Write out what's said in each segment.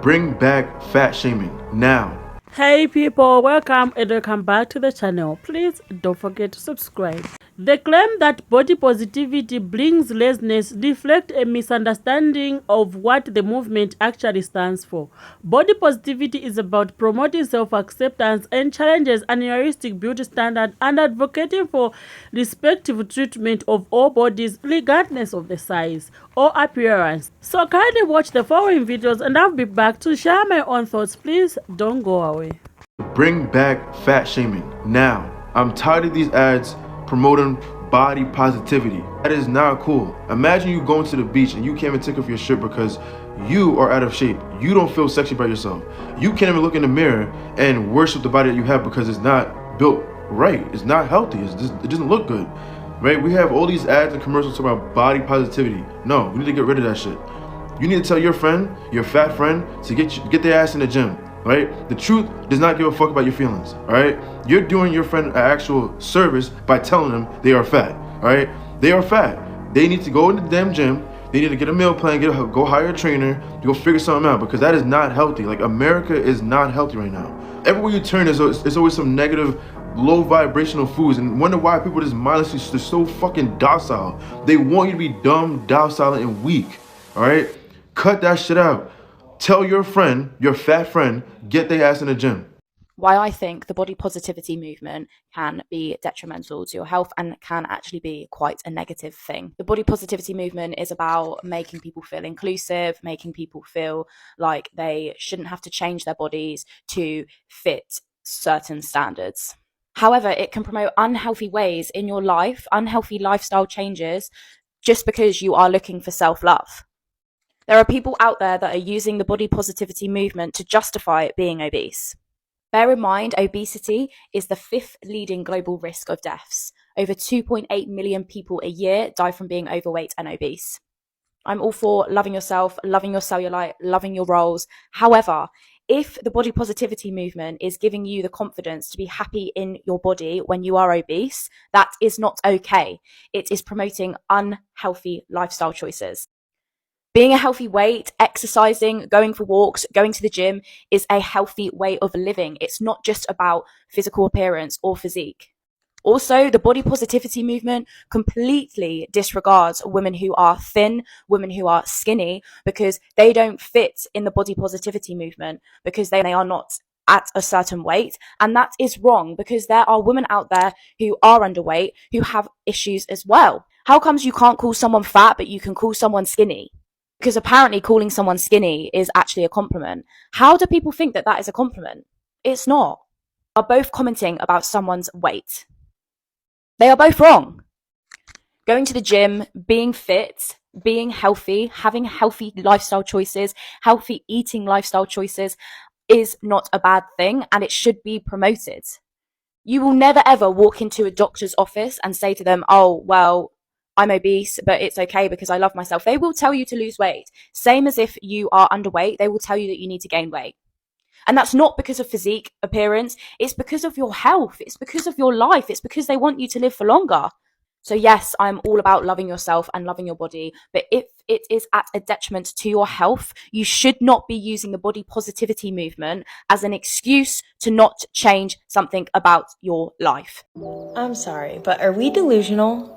Bring back fat shaming now. Hey people, welcome back to the channel. Please don't forget to subscribe. The claim that body positivity brings laziness reflects a misunderstanding of what the movement actually stands for. Body positivity is about promoting self-acceptance and challenges unrealistic beauty standards and advocating for respectful treatment of all bodies regardless of the size or appearance. So kindly watch the following videos and I'll be back to share my own thoughts. Please don't go away. Bring back fat shaming now. I'm tired of these ads promoting body positivity. That is not cool. Imagine you going to the beach and you can't even take off your shirt because you are out of shape. You don't feel sexy by yourself. You can't even look in the mirror and worship the body that you have because it's not built right. It's not healthy. It doesn't look good, right? We have all these ads and commercials talking about body positivity. No, we need to get rid of that shit. You need to tell your friend, your fat friend, to get their ass in the gym. Right? The truth does not give a fuck about your feelings. All right? You're doing your friend an actual service by telling them they are fat. All right? They are fat. They need to go in the damn gym. They need to get a meal plan, go hire a trainer to go figure something out because that is not healthy. Like, America is not healthy right now. Everywhere you turn, there's always some negative, low vibrational foods, and wonder why people just mindlessly, they're so fucking docile. They want you to be dumb, docile, and weak. All right? Cut that shit out. Tell your friend, your fat friend, get their ass in the gym. Why I think the body positivity movement can be detrimental to your health and can actually be quite a negative thing. The body positivity movement is about making people feel inclusive, making people feel like they shouldn't have to change their bodies to fit certain standards. However, it can promote unhealthy ways in your life, unhealthy lifestyle changes, just because you are looking for self-love. There are people out there that are using the body positivity movement to justify being obese. Bear in mind, obesity is the 5th leading global risk of deaths. Over 2.8 million people a year die from being overweight and obese. I'm all for loving yourself, loving your cellulite, loving your rolls. However, if the body positivity movement is giving you the confidence to be happy in your body when you are obese, that is not okay. It is promoting unhealthy lifestyle choices. Being a healthy weight, exercising, going for walks, going to the gym is a healthy way of living. It's not just about physical appearance or physique. Also, the body positivity movement completely disregards women who are thin, women who are skinny, because they don't fit in the body positivity movement because they are not at a certain weight. And that is wrong because there are women out there who are underweight who have issues as well. How comes you can't call someone fat but you can call someone skinny? Because apparently calling someone skinny is actually a compliment. How do people think that that is a compliment? It's not. They are both commenting about someone's weight. They are both wrong. Going to the gym, being fit, being healthy, having healthy lifestyle choices, healthy eating lifestyle choices is not a bad thing and it should be promoted. You will never ever walk into a doctor's office and say to them, oh, well, I'm obese, but it's okay because I love myself. They will tell you to lose weight. Same as if you are underweight, they will tell you that you need to gain weight. And that's not because of physique appearance. It's because of your health. It's because of your life. It's because they want you to live for longer. So yes, I'm all about loving yourself and loving your body. But if it is at a detriment to your health, you should not be using the body positivity movement as an excuse to not change something about your life. I'm sorry, but are we delusional?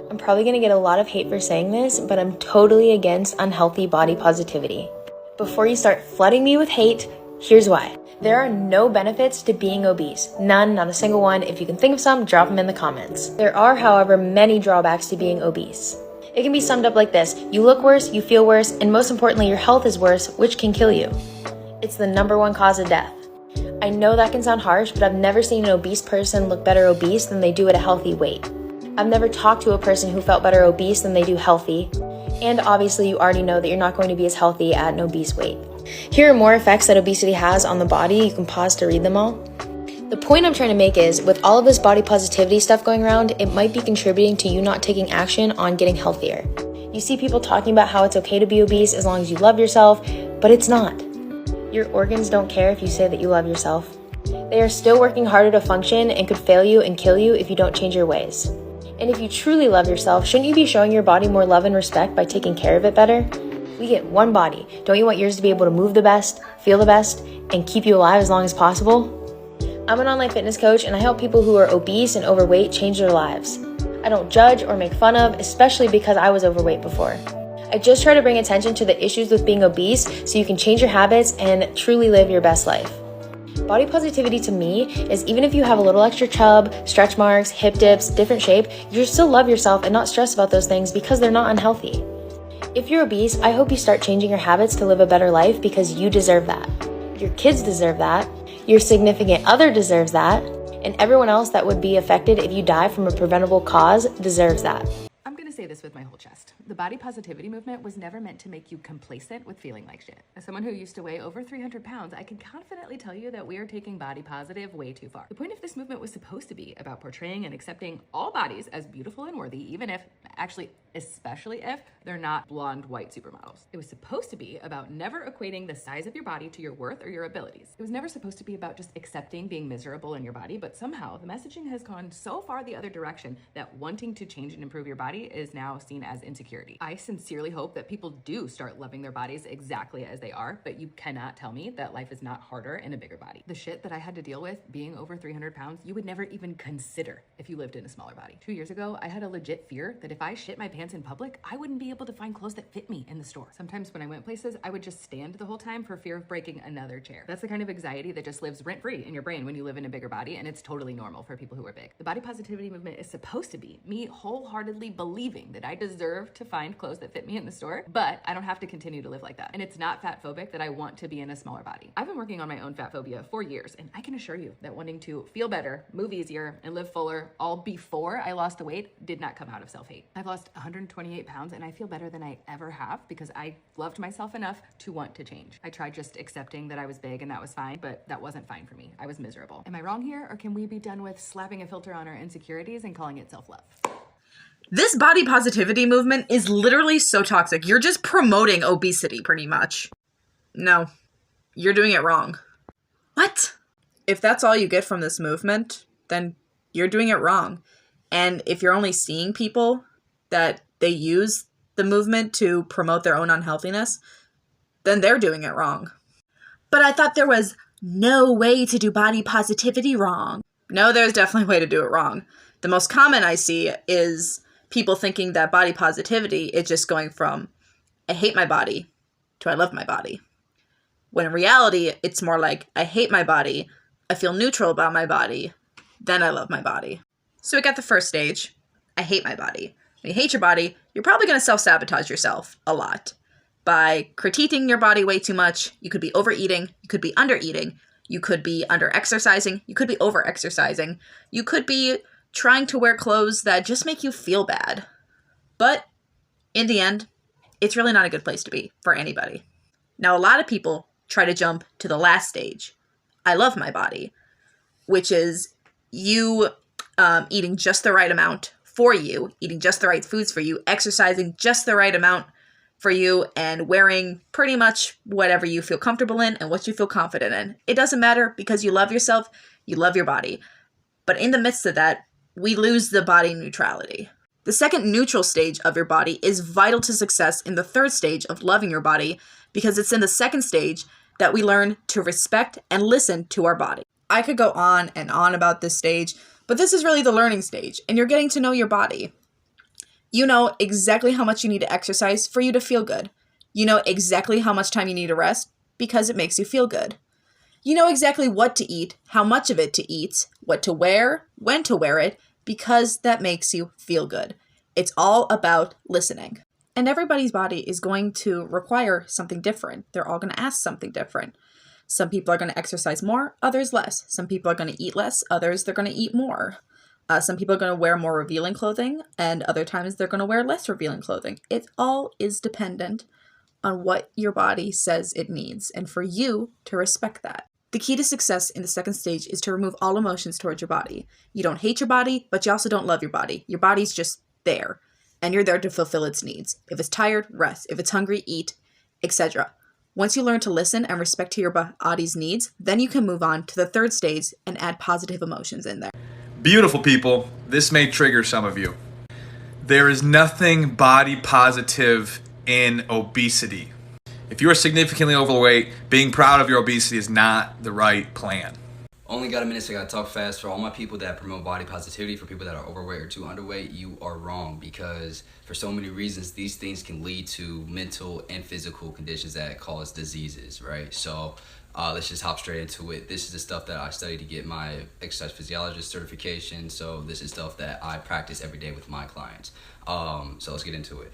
I'm probably going to get a lot of hate for saying this, but I'm totally against unhealthy body positivity. Before you start flooding me with hate, here's why. There are no benefits to being obese. None, not a single one. If you can think of some, drop them in the comments. There are, however, many drawbacks to being obese. It can be summed up like this. You look worse, you feel worse, and most importantly, your health is worse, which can kill you. It's the #1 cause of death. I know that can sound harsh, but I've never seen an obese person look better obese than they do at a healthy weight. I've never talked to a person who felt better obese than they do healthy. And obviously you already know that you're not going to be as healthy at an obese weight. Here are more effects that obesity has on the body. You can pause to read them all. The point I'm trying to make is, with all of this body positivity stuff going around, it might be contributing to you not taking action on getting healthier. You see people talking about how it's okay to be obese as long as you love yourself, but it's not. Your organs don't care if you say that you love yourself. They are still working harder to function and could fail you and kill you if you don't change your ways. And if you truly love yourself, shouldn't you be showing your body more love and respect by taking care of it better? We get one body. Don't you want yours to be able to move the best, feel the best, and keep you alive as long as possible? I'm an online fitness coach, and I help people who are obese and overweight change their lives. I don't judge or make fun of, especially because I was overweight before. I just try to bring attention to the issues with being obese so you can change your habits and truly live your best life. Body positivity to me is even if you have a little extra chub, stretch marks, hip dips, different shape, you still love yourself and not stress about those things because they're not unhealthy. If you're obese, I hope you start changing your habits to live a better life because you deserve that. Your kids deserve that. Your significant other deserves that. And everyone else that would be affected if you die from a preventable cause deserves that. I'm going to say this with my whole chest. The body positivity movement was never meant to make you complacent with feeling like shit. As someone who used to weigh over 300 pounds, I can confidently tell you that we are taking body positive way too far. The point of this movement was supposed to be about portraying and accepting all bodies as beautiful and worthy, even if, actually, especially if they're not blonde white supermodels. It was supposed to be about never equating the size of your body to your worth or your abilities. It was never supposed to be about just accepting being miserable in your body, but somehow the messaging has gone so far the other direction that wanting to change and improve your body is now seen as insecurity. I sincerely hope that people do start loving their bodies exactly as they are, but you cannot tell me that life is not harder in a bigger body. The shit that I had to deal with being over 300 pounds, you would never even consider if you lived in a smaller body. 2 years ago, I had a legit fear that if I shit my pants in public, I wouldn't be able to find clothes that fit me in the store. Sometimes when I went places, I would just stand the whole time for fear of breaking another chair. That's the kind of anxiety that just lives rent-free in your brain when you live in a bigger body, and it's totally normal for people who are big. The body positivity movement is supposed to be me wholeheartedly believing that I deserve to find clothes that fit me in the store, but I don't have to continue to live like that. And it's not fat phobic that I want to be in a smaller body. I've been working on my own fat phobia for years, and I can assure you that wanting to feel better, move easier, and live fuller all before I lost the weight did not come out of self-hate. I've lost 128 pounds and I feel better than I ever have because I loved myself enough to want to change. I tried just accepting that I was big and that was fine, but that wasn't fine for me. I was miserable. Am I wrong here, or can we be done with slapping a filter on our insecurities and calling it self-love? This body positivity movement is literally so toxic. You're just promoting obesity pretty much. No, you're doing it wrong. What? If that's all you get from this movement, then you're doing it wrong. And if you're only seeing people that they use the movement to promote their own unhealthiness, then they're doing it wrong. But I thought there was no way to do body positivity wrong. No, there's definitely a way to do it wrong. The most common I see is people thinking that body positivity is just going from I hate my body to I love my body. When in reality, it's more like I hate my body, I feel neutral about my body, then I love my body. So we got the first stage, I hate my body. When you hate your body, you're probably going to self-sabotage yourself a lot. By critiquing your body way too much, you could be overeating, you could be undereating, you could be under-exercising, you could be over-exercising, you could be trying to wear clothes that just make you feel bad. But in the end, it's really not a good place to be for anybody. Now, a lot of people try to jump to the last stage, I love my body, which is you eating just the right amount for you, eating just the right foods for you, exercising just the right amount for you, and wearing pretty much whatever you feel comfortable in and what you feel confident in. It doesn't matter because you love yourself, you love your body. But in the midst of that, we lose the body neutrality. The second neutral stage of your body is vital to success in the third stage of loving your body because it's in the second stage that we learn to respect and listen to our body. I could go on and on about this stage, but this is really the learning stage, and you're getting to know your body. You know exactly how much you need to exercise for you to feel good. You know exactly how much time you need to rest because it makes you feel good. You know exactly what to eat, how much of it to eat, what to wear, when to wear it, because that makes you feel good. It's all about listening. And everybody's body is going to require something different. They're all going to ask something different. Some people are going to exercise more, others less. Some people are going to eat less, others they're going to eat more. Some people are going to wear more revealing clothing, and other times they're going to wear less revealing clothing. It all is dependent on what your body says it needs, and for you to respect that. The key to success in the second stage is to remove all emotions towards your body. You don't hate your body, but you also don't love your body. Your body's just there, and you're there to fulfill its needs. If it's tired, rest. If it's hungry, eat, etc. Once you learn to listen and respect to your body's needs, then you can move on to the third stage and add positive emotions in there. Beautiful people, this may trigger some of you. There is nothing body positive in obesity. If you are significantly overweight, being proud of your obesity is not the right plan. Only got a minute, so I gotta talk fast. For all my people that promote body positivity, for people that are overweight or too underweight, you are wrong, because for so many reasons, these things can lead to mental and physical conditions that cause diseases, right? So let's just hop straight into it. This is the stuff that I study to get my exercise physiologist certification. So this is stuff that I practice every day with my clients. So let's get into it.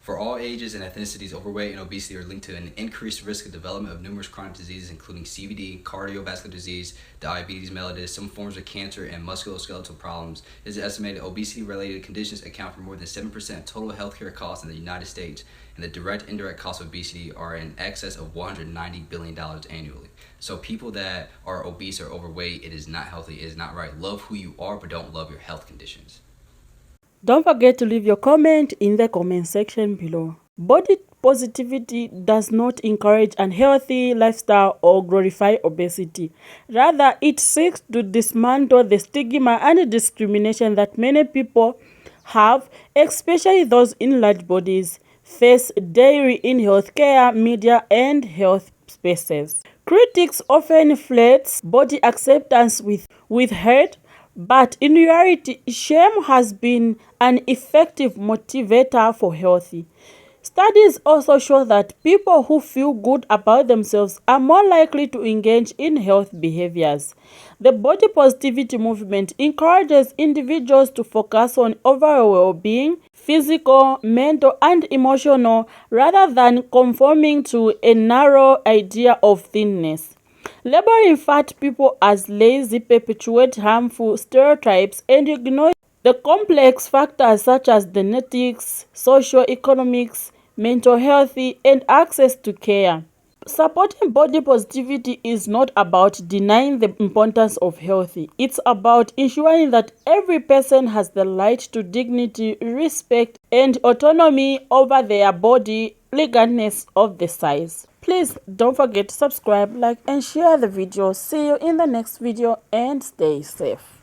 For all ages and ethnicities, overweight and obesity are linked to an increased risk of development of numerous chronic diseases, including CVD, cardiovascular disease, diabetes mellitus, some forms of cancer, and musculoskeletal problems. It is estimated obesity-related conditions account for more than 7% of total healthcare costs in the United States, and the direct and indirect costs of obesity are in excess of $190 billion annually. So people that are obese or overweight, it is not healthy, it is not right. Love who you are, but don't love your health conditions. Don't forget to leave your comment in the comment section below. Body positivity does not encourage unhealthy lifestyle or glorify obesity. Rather, it seeks to dismantle the stigma and discrimination that many people have, especially those in large bodies, face daily in healthcare, media, and health spaces. Critics often flex body acceptance with hate, but in reality, shame has been an effective motivator for healthy. Studies also show that people who feel good about themselves are more likely to engage in health behaviors. The body positivity movement encourages individuals to focus on overall well-being, physical, mental, and emotional, rather than conforming to a narrow idea of thinness. Labeling fat people as lazy perpetuates harmful stereotypes and ignores the complex factors such as genetics, socio-economics, mental health, and access to care. Supporting body positivity is not about denying the importance of health. It's about ensuring that every person has the right to dignity, respect, and autonomy over their body, regardless of the size. Please don't forget to subscribe, like, and share the video. See you in the next video, and stay safe.